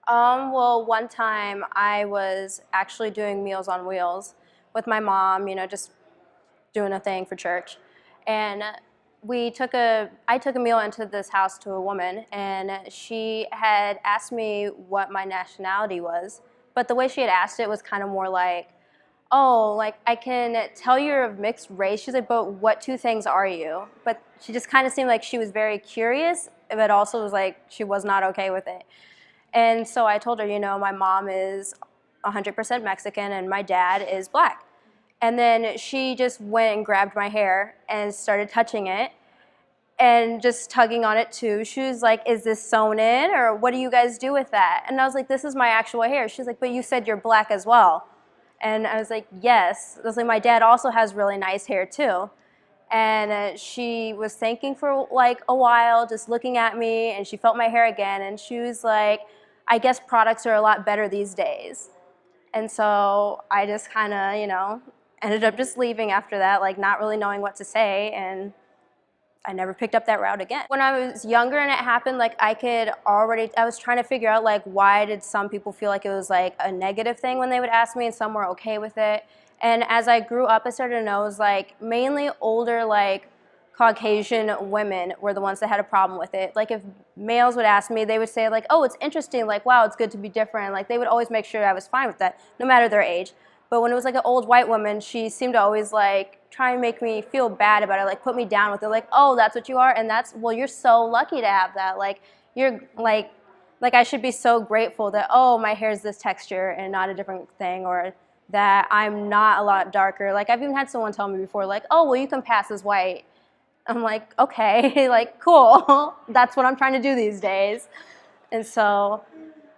Well, one time I was actually doing Meals on Wheels with my mom, just doing a thing for church. And I took a meal into this house to a woman, and she had asked me what my nationality was. But the way she had asked it was kind of more like, oh, like I can tell you're of mixed race. She's like, but what two things are you? But she just kind of seemed like she was very curious, but also was like she was not okay with it. And so I told her, my mom is 100% Mexican and my dad is black. And then she just went and grabbed my hair and started touching it and just tugging on it too. She was like, is this sewn in, or what do you guys do with that? And I was like, this is my actual hair. She's like, but you said you're black as well. And I was like, yes. I was like, my dad also has really nice hair too. And she was thinking for like a while, just looking at me, and she felt my hair again, and she was like, I guess products are a lot better these days. And so I just kind of, ended up just leaving after that, like not really knowing what to say, and I never picked up that route again. When I was younger and it happened, like I was trying to figure out like why did some people feel like it was like a negative thing when they would ask me and some were okay with it. And as I grew up, I started to know it was like mainly older like Caucasian women were the ones that had a problem with it. Like if males would ask me, they would say like, oh, it's interesting, like wow, it's good to be different. Like they would always make sure I was fine with that, no matter their age. But when it was like an old white woman, she seemed to always like try and make me feel bad about it, like put me down with it, like, oh, that's what you are, and well, you're so lucky to have that. Like you're like I should be so grateful that, oh, my hair's this texture and not a different thing, or that I'm not a lot darker. Like I've even had someone tell me before, like, oh, well, you can pass as white. I'm like, okay, like cool. That's what I'm trying to do these days. And so,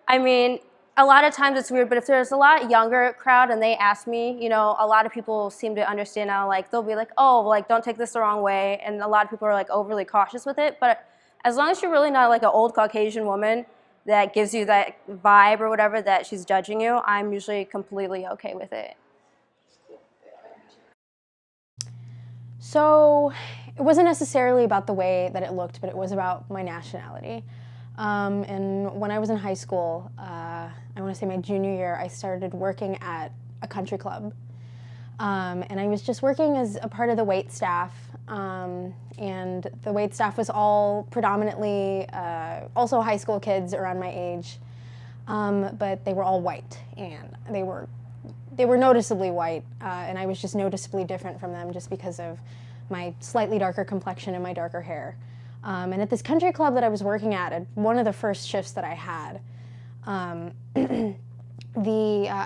I mean, a lot of times it's weird, but if there's a lot younger crowd and they ask me, a lot of people seem to understand now, like they'll be like, oh, like don't take this the wrong way. And a lot of people are like overly cautious with it. But as long as you're really not like an old Caucasian woman that gives you that vibe or whatever that she's judging you, I'm usually completely okay with it. So it wasn't necessarily about the way that it looked, but it was about my nationality. And when I was in high school, I want to say my junior year, I started working at a country club. And I was just working as a part of the wait staff. And the wait staff was all predominantly also high school kids around my age. But they were all white, and they were noticeably white, and I was just noticeably different from them just because of my slightly darker complexion and my darker hair. And at this country club that I was working at one of the first shifts that I had, I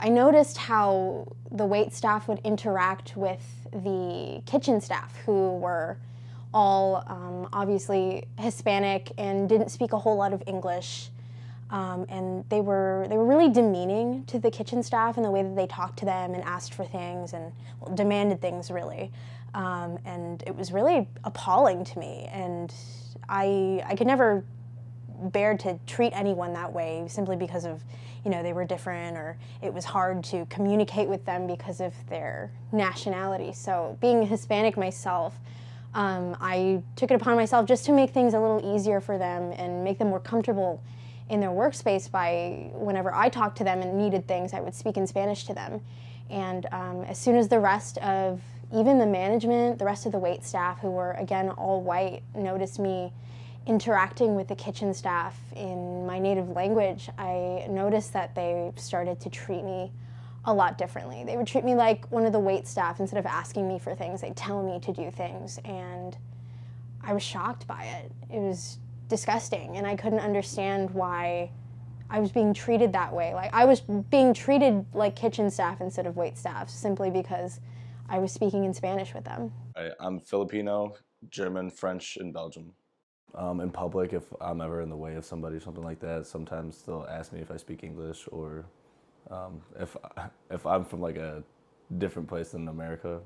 noticed how the wait staff would interact with the kitchen staff, who were all obviously Hispanic and didn't speak a whole lot of English. And they were really demeaning to the kitchen staff in the way that they talked to them and asked for things and demanded things, really. And it was really appalling to me. And I could never bear to treat anyone that way simply because of, they were different, or it was hard to communicate with them because of their nationality. So being Hispanic myself, I took it upon myself just to make things a little easier for them and make them more comfortable in their workspace by whenever I talked to them and needed things, I would speak in Spanish to them. And as soon as the rest of, even the management, the rest of the wait staff, who were, again, all white, noticed me interacting with the kitchen staff in my native language, I noticed that they started to treat me a lot differently. They would treat me like one of the wait staff. Instead of asking me for things, they'd tell me to do things, and I was shocked by it. It was disgusting, and I couldn't understand why I was being treated that way. Like, I was being treated like kitchen staff instead of wait staff simply because I was speaking in Spanish with them. I'm Filipino, German, French, and Belgium. In public, if I'm ever in the way of somebody or something like that, sometimes they'll ask me if I speak English, or if I'm from like a different place than America.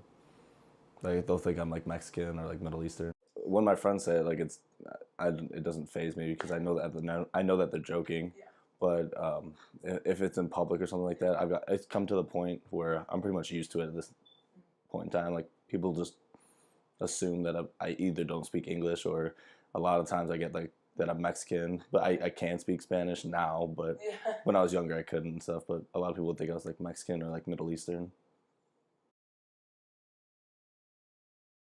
Like they'll think I'm like Mexican or like Middle Eastern. When my friends say it, like it doesn't faze me because I know that they're joking. Yeah. But if it's in public or something like that, it's come to the point where I'm pretty much used to it at this point in time. Like people just assume that I either don't speak English, or a lot of times I get like that I'm Mexican, but I can speak Spanish now, but when I was younger I couldn't and stuff. But a lot of people would think I was like Mexican or like Middle Eastern.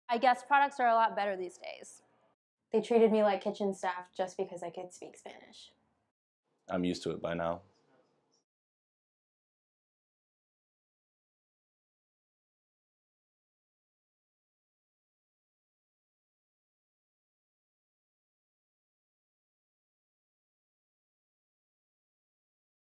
I guess products are a lot better these days. They treated me like kitchen staff just because I could speak Spanish. I'm used to it by now.